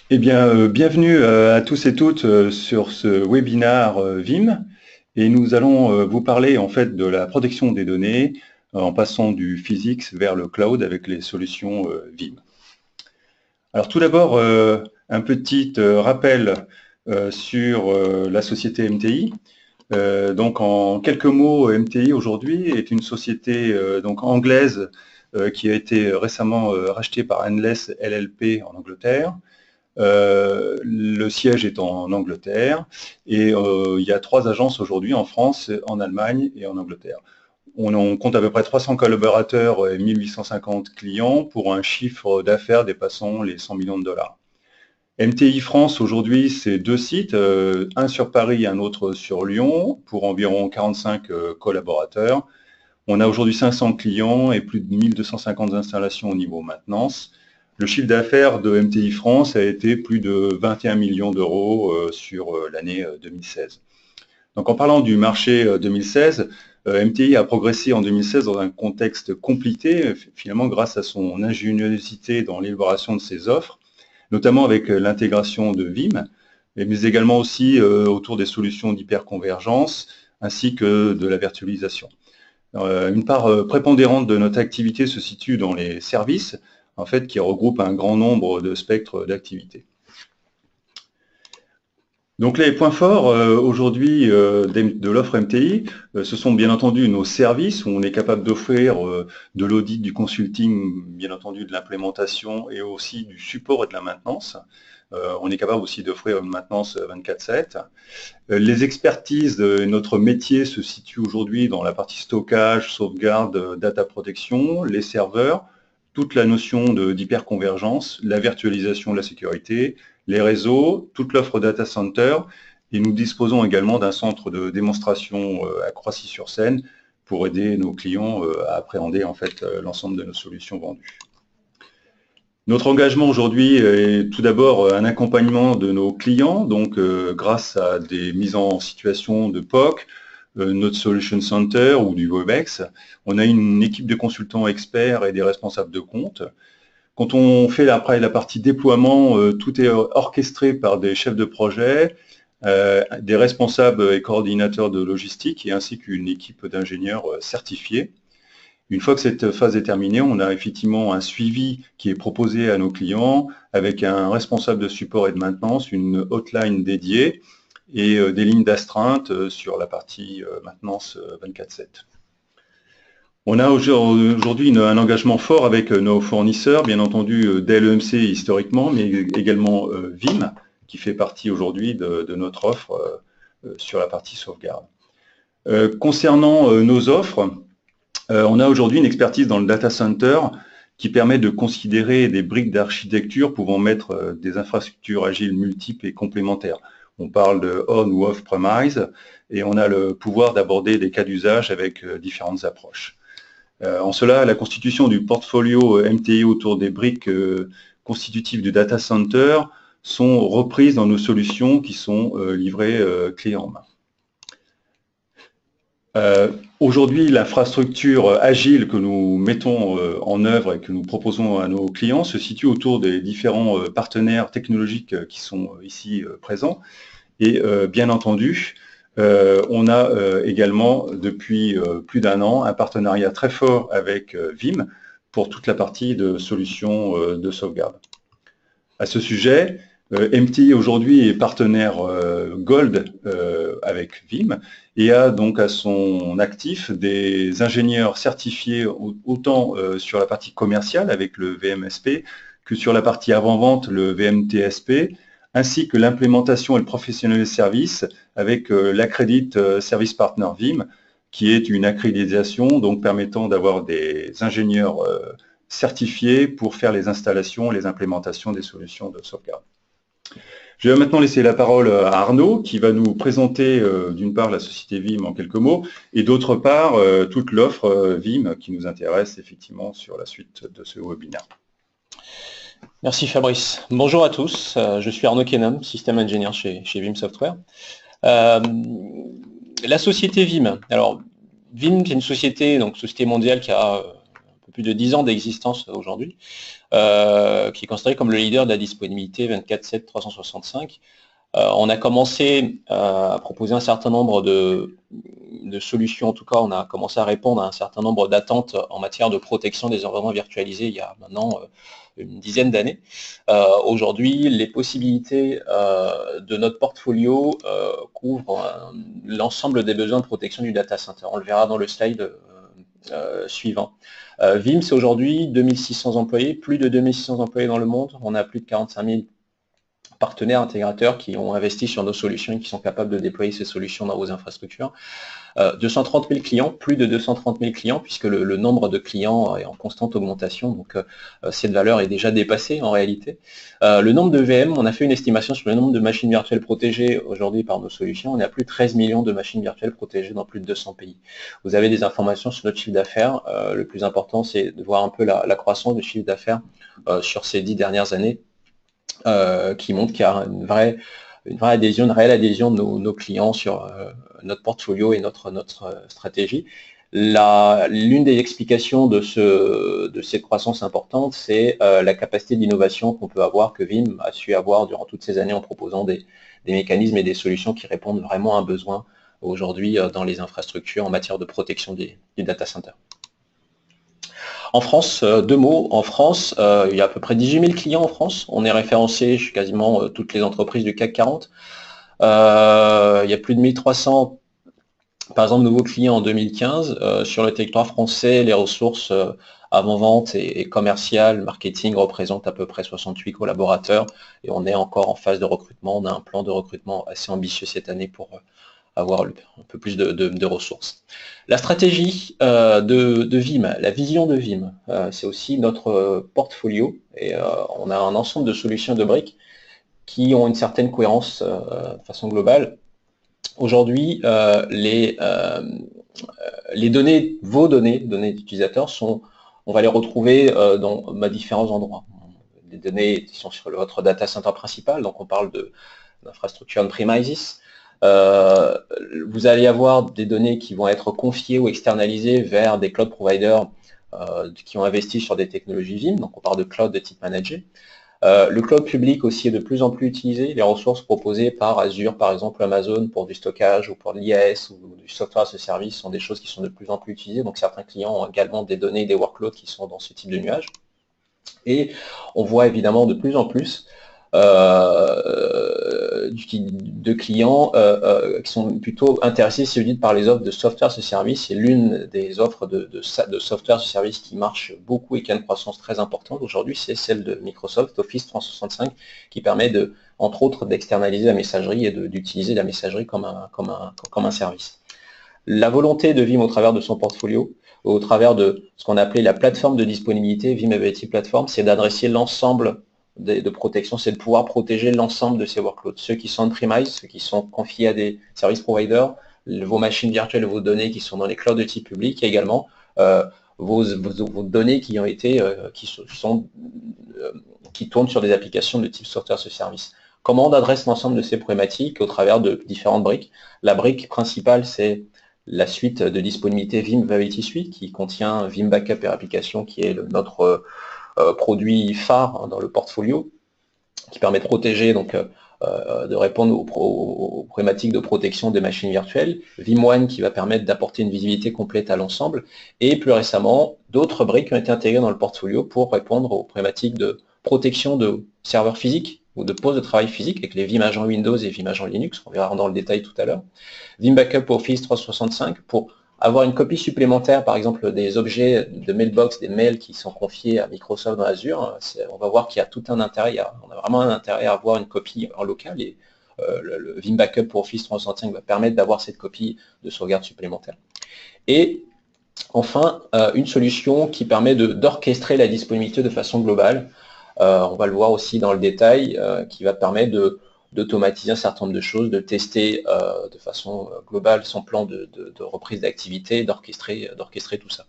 Eh bien, bienvenue à tous et toutes sur ce webinaire Vim. Et nous allons vous parler en fait de la protection des données en passant du physics vers le cloud avec les solutions Vim. Alors tout d'abord, un petit rappel sur la société MTI. Donc en quelques mots, MTI aujourd'hui est une société donc anglaise qui a été récemment rachetée par Endless LLP en Angleterre. Le siège est en Angleterre et il y a 3 agences aujourd'hui en France, en Allemagne et en Angleterre. On compte à peu près 300 collaborateurs et 1850 clients pour un chiffre d'affaires dépassant les 100 millions de dollars. MTI France aujourd'hui, c'est 2 sites, un sur Paris et un autre sur Lyon, pour environ 45 collaborateurs. On a aujourd'hui 500 clients et plus de 1250 installations au niveau maintenance. Le chiffre d'affaires de MTI France a été plus de 21 millions d'euros sur l'année 2016. Donc en parlant du marché 2016, MTI a progressé en 2016 dans un contexte compliqué, finalement grâce à son ingéniosité dans l'élaboration de ses offres, notamment avec l'intégration de Vim, mais également aussi autour des solutions d'hyperconvergence, ainsi que de la virtualisation. Une part prépondérante de notre activité se situe dans les services, en fait, qui regroupent un grand nombre de spectres d'activités. Donc les points forts aujourd'hui de l'offre MTI, ce sont bien entendu nos services où on est capable d'offrir de l'audit, du consulting, bien entendu de l'implémentation et aussi du support et de la maintenance. On est capable aussi d'offrir une maintenance 24/7. Les expertises de notre métier se situent aujourd'hui dans la partie stockage, sauvegarde, data protection, les serveurs, toute la notion d'hyperconvergence, la virtualisation de la sécurité, les réseaux, toute l'offre data center, et nous disposons également d'un centre de démonstration à Croissy-sur-Seine pour aider nos clients à appréhender en fait l'ensemble de nos solutions vendues. Notre engagement aujourd'hui est tout d'abord un accompagnement de nos clients, donc grâce à des mises en situation de POC, notre Solution Center ou du Webex. On a une équipe de consultants experts et des responsables de compte. Quand on fait après la partie déploiement, tout est orchestré par des chefs de projet, des responsables et coordinateurs de logistique et ainsi qu'une équipe d'ingénieurs certifiés. Une fois que cette phase est terminée, on a effectivement un suivi qui est proposé à nos clients avec un responsable de support et de maintenance, une hotline dédiée et des lignes d'astreinte sur la partie maintenance 24/7. On a aujourd'hui un engagement fort avec nos fournisseurs, bien entendu Dell EMC historiquement, mais également Vim, qui fait partie aujourd'hui de notre offre sur la partie sauvegarde. Concernant nos offres, on a aujourd'hui une expertise dans le data center qui permet de considérer des briques d'architecture pouvant mettre des infrastructures agiles multiples et complémentaires. On parle de on ou off premise et on a le pouvoir d'aborder des cas d'usage avec différentes approches. En cela, la constitution du portfolio MTI autour des briques constitutives du data center sont reprises dans nos solutions qui sont livrées clé en main. Aujourd'hui, l'infrastructure agile que nous mettons en œuvre et que nous proposons à nos clients se situe autour des différents partenaires technologiques qui sont ici présents. Et bien entendu, on a également depuis plus d'1 an un partenariat très fort avec Vim pour toute la partie de solutions de sauvegarde. À ce sujet, MTI aujourd'hui est partenaire Gold avec Vim et a donc à son actif des ingénieurs certifiés autant sur la partie commerciale avec le VMSP que sur la partie avant-vente, le VMTSP, ainsi que l'implémentation et le professionnel service avec l'accrédit Service Partner Vim, qui est une accréditation donc permettant d'avoir des ingénieurs certifiés pour faire les installations et les implémentations des solutions de sauvegarde. Je vais maintenant laisser la parole à Arnaud qui va nous présenter d'une part la société Vim en quelques mots et d'autre part toute l'offre Vim qui nous intéresse effectivement sur la suite de ce webinaire. Merci Fabrice. Bonjour à tous, je suis Arnaud Kenam, System Engineer chez Vim Software. La société Vim, alors Vim c'est une société mondiale qui a à peu plus de 10 ans d'existence aujourd'hui, qui est considéré comme le leader de la disponibilité 24/7 365. On a commencé à proposer un certain nombre de solutions, en tout cas on a commencé à répondre à un certain nombre d'attentes en matière de protection des environnements virtualisés il y a maintenant une dizaine d'années. Aujourd'hui, les possibilités de notre portfolio couvrent l'ensemble des besoins de protection du data center. On le verra dans le slide suivant. Vim, c'est aujourd'hui 2600 employés, plus de 2600 employés dans le monde. On a plus de 45 000 partenaires intégrateurs qui ont investi sur nos solutions et qui sont capables de déployer ces solutions dans vos infrastructures. 230 000 clients, plus de 230 000 clients, puisque le nombre de clients est en constante augmentation, donc cette valeur est déjà dépassée en réalité. Le nombre de VM, on a fait une estimation sur le nombre de machines virtuelles protégées aujourd'hui par nos solutions. On a plus de 13 millions de machines virtuelles protégées dans plus de 200 pays. Vous avez des informations sur notre chiffre d'affaires. Le plus important, c'est de voir un peu la croissance du chiffre d'affaires sur ces 10 dernières années, qui montre qu'il y a une vraie adhésion, une réelle adhésion de nos clients sur notre portfolio et notre stratégie. L'une des explications de cette croissance importante, c'est la capacité d'innovation qu'on peut avoir, que Vim a su avoir durant toutes ces années en proposant des mécanismes et des solutions qui répondent vraiment à un besoin aujourd'hui dans les infrastructures en matière de protection du data center. En France, deux mots, en France, il y a à peu près 18 000 clients en France. On est référencé chez quasiment toutes les entreprises du CAC 40. Il y a plus de 1300, par exemple, nouveaux clients en 2015. Sur le territoire français, les ressources avant-vente et commerciales, marketing représentent à peu près 68 collaborateurs. Et on est encore en phase de recrutement. On a un plan de recrutement assez ambitieux cette année pour avoir un peu plus de ressources. La stratégie de Vim, la vision de Vim, c'est aussi notre portfolio et on a un ensemble de solutions de briques qui ont une certaine cohérence de façon globale. Aujourd'hui, les données, vos données d'utilisateurs, on va les retrouver dans différents endroits. Des données qui sont sur votre data center principal, donc on parle d'infrastructure on-premises. Vous allez avoir des données qui vont être confiées ou externalisées vers des cloud providers qui ont investi sur des technologies Vim, donc on parle de cloud de type managé. Le cloud public aussi est de plus en plus utilisé. Les ressources proposées par Azure, par exemple Amazon, pour du stockage ou pour de l'IaaS ou du software as a service sont des choses qui sont de plus en plus utilisées. Donc certains clients ont également des données, des workloads qui sont dans ce type de nuage. Et on voit évidemment de plus en plus de clients qui sont plutôt intéressés, si vous dites, par les offres de software as a service. C'est l'une des offres de software as a service qui marche beaucoup et qui a une croissance très importante aujourd'hui, c'est celle de Microsoft Office 365, qui permet entre autres d'externaliser la messagerie et d'utiliser la messagerie comme un service. La volonté de Vim au travers de son portfolio, au travers de ce qu'on appelait la plateforme de disponibilité, Vim Availability Platform, c'est d'adresser l'ensemble de protection, c'est de pouvoir protéger l'ensemble de ces workloads, ceux qui sont on-premise, ceux qui sont confiés à des service providers, vos machines virtuelles, vos données qui sont dans les clouds de type public, et également vos données qui ont été, qui tournent sur des applications de type software as a service. Comment on adresse l'ensemble de ces problématiques au travers de différentes briques. La brique principale, c'est la suite de disponibilité Vim Availability Suite, qui contient Vim Backup et Application, qui est notre produit phare dans le portfolio, qui permet de protéger, donc de répondre aux problématiques de protection des machines virtuelles, Vim One qui va permettre d'apporter une visibilité complète à l'ensemble, et plus récemment, d'autres briques qui ont été intégrées dans le portfolio pour répondre aux problématiques de protection de serveurs physiques ou de postes de travail physique avec les Vim Agent Windows et Vim Agent Linux, on verra dans le détail tout à l'heure. Vim Backup Office 365 pour avoir une copie supplémentaire, par exemple, des objets de mailbox, des mails qui sont confiés à Microsoft dans Azure. On va voir qu'il y a tout un intérêt, on a vraiment un intérêt à avoir une copie en local, et le Vim Backup pour Office 365 va permettre d'avoir cette copie de sauvegarde supplémentaire. Et enfin, une solution qui permet d'orchestrer la disponibilité de façon globale. On va le voir aussi dans le détail, qui va permettre d'automatiser un certain nombre de choses, de tester de façon globale son plan de reprise d'activité, d'orchestrer tout ça.